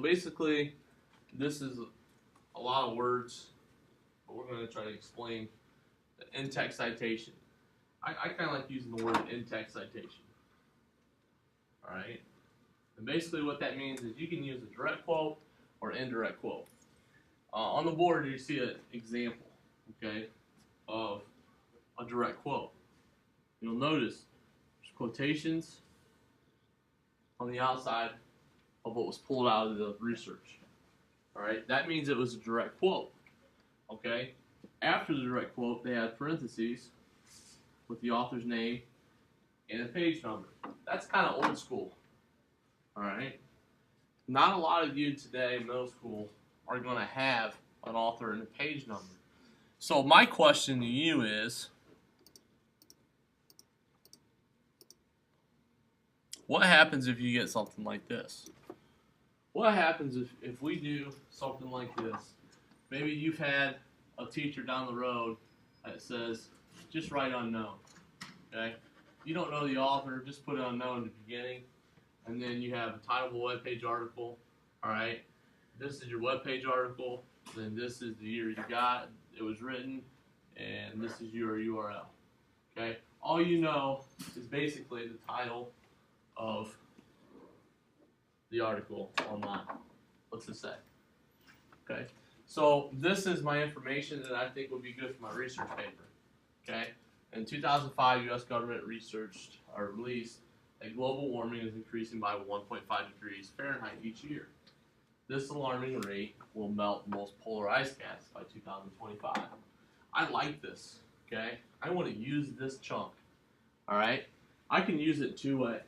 basically, this is a lot of words, but we're going to try to explain the in-text citation. I kind of like using the word in-text citation. All right? And basically what that means is you can use a direct quote or indirect quote. On the board you see an example, okay, of a direct quote. You'll notice there's quotations on the outside of what was pulled out of the research. All right, that means it was a direct quote. Okay, after the direct quote, they had parentheses with the author's name and a page number. That's kind of old school. All right, not a lot of you today in middle school are going to have an author and a page number. So my question to you is, what happens if you get something like this? What happens if we do something like this? Maybe you've had a teacher down the road that says, just write unknown. Okay? You don't know the author, just put unknown in the beginning. And then you have a title of a web page article. All right? This is your web page article. Then this is the year you got it was written. And this is your URL. Okay? All you know is basically the title of the article online. What's it say? Okay, so this is my information that I think would be good for my research paper. Okay, in 2005, U.S. government researched or released that global warming is increasing by 1.5 degrees Fahrenheit each year. This alarming rate will melt most polar ice caps by 2025. I like this. Okay, I want to use this chunk. All right, I can use it two ways.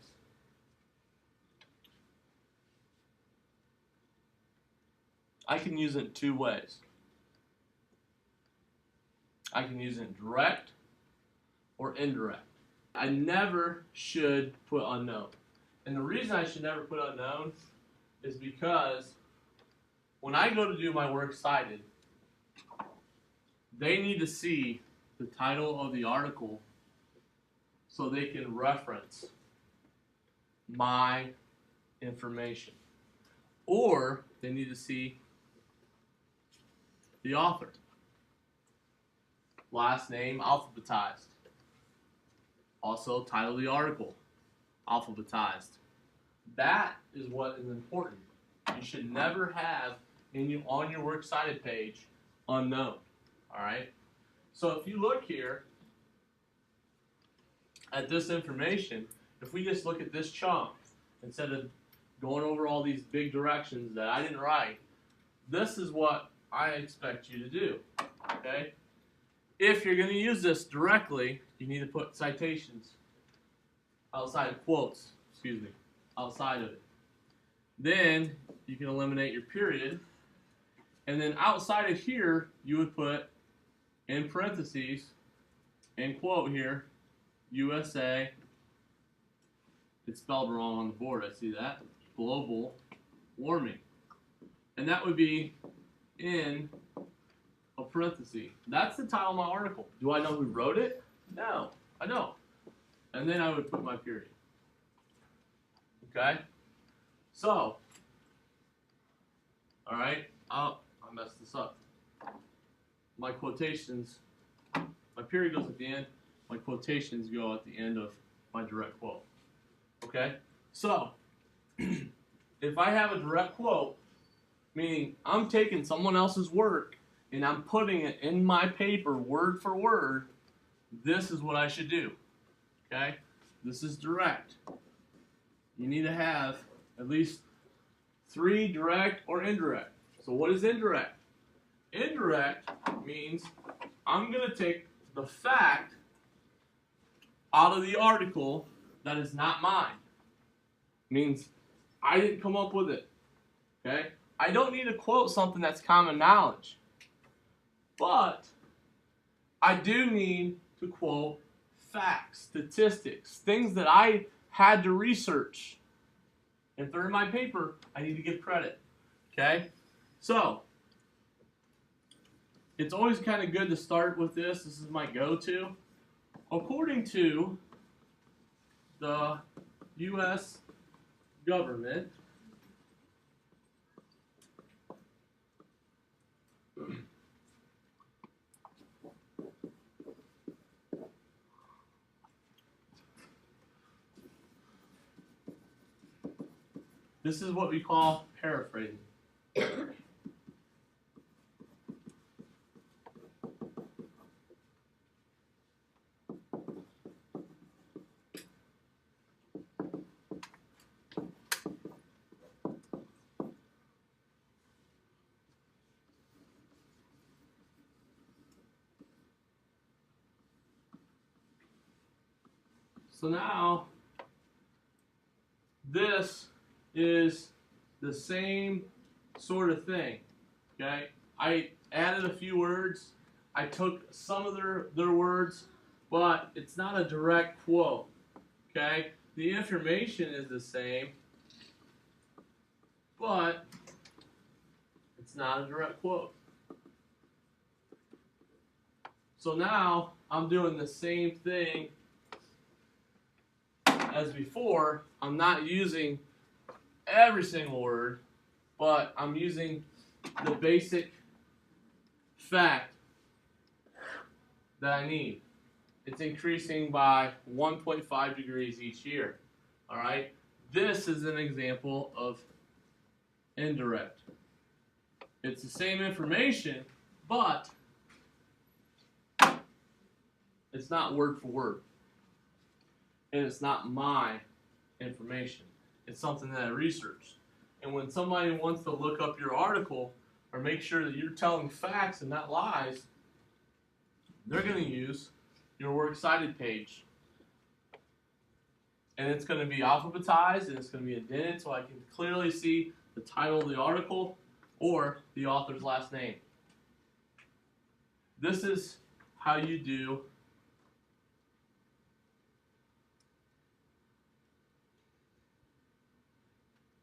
I can use it two ways. I can use it direct or indirect. I never should put unknown. And the reason I should never put unknown is because when I go to do my works cited, they need to see the title of the article so they can reference my information. Or they need to see the author. Last name alphabetized. Also, title of the article alphabetized. That is what is important. You should never have on your works cited page unknown. All right. So if you look here at this information, if we just look at this chunk instead of going over all these big directions that I didn't write, this is what I expect you to do, okay? If you're going to use this directly, you need to put citations outside of quotes, outside of it. Then you can eliminate your period, and then outside of here, you would put in parentheses, in quote here, USA, it's spelled wrong on the board, I see that, global warming. And that would be in a parenthesis. That's the title of my article. Do I know who wrote it? No, I don't. And then I would put my period. Okay? So, all right, I messed this up. My quotations, my period goes at the end, my quotations go at the end of my direct quote. Okay? So, if I have a direct quote, meaning I'm taking someone else's work and I'm putting it in my paper word for word, this is what I should do. Okay? This is direct. You need to have at least 3 direct or indirect. So what is indirect? Indirect means I'm going to take the fact out of the article that is not mine. Means I didn't come up with it. Okay? I don't need to quote something that's common knowledge. But I do need to quote facts, statistics, things that I had to research. If they're in my paper, I need to give credit. Okay? So, it's always kind of good to start with this. This is my go-to. According to the U.S. government, This is what we call paraphrasing. So now, this is the same sort of thing, okay? I added a few words. I took some of their words, but it's not a direct quote, okay? The information is the same, but it's not a direct quote. So now, I'm doing the same thing as before. I'm not using every single word, but I'm using the basic fact that I need. It's increasing by 1.5 degrees each year. All right? This is an example of indirect. It's the same information, but it's not word for word. And it's not my information. It's something that I researched. And when somebody wants to look up your article or make sure that you're telling facts and not lies, they're going to use your works cited page. And it's going to be alphabetized and it's going to be indented so I can clearly see the title of the article or the author's last name. This is how you do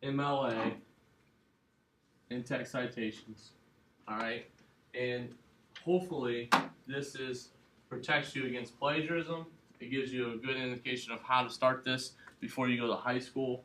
MLA in text citations. Alright? And hopefully this protects you against plagiarism. It gives you a good indication of how to start this before you go to high school.